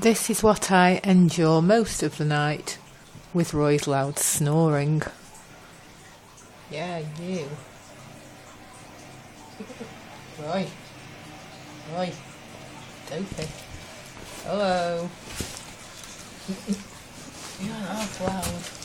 This is what I endure most of the night, with Roy's loud snoring. Yeah, you. Roy. Roy. Dopey. Hello. You're not loud.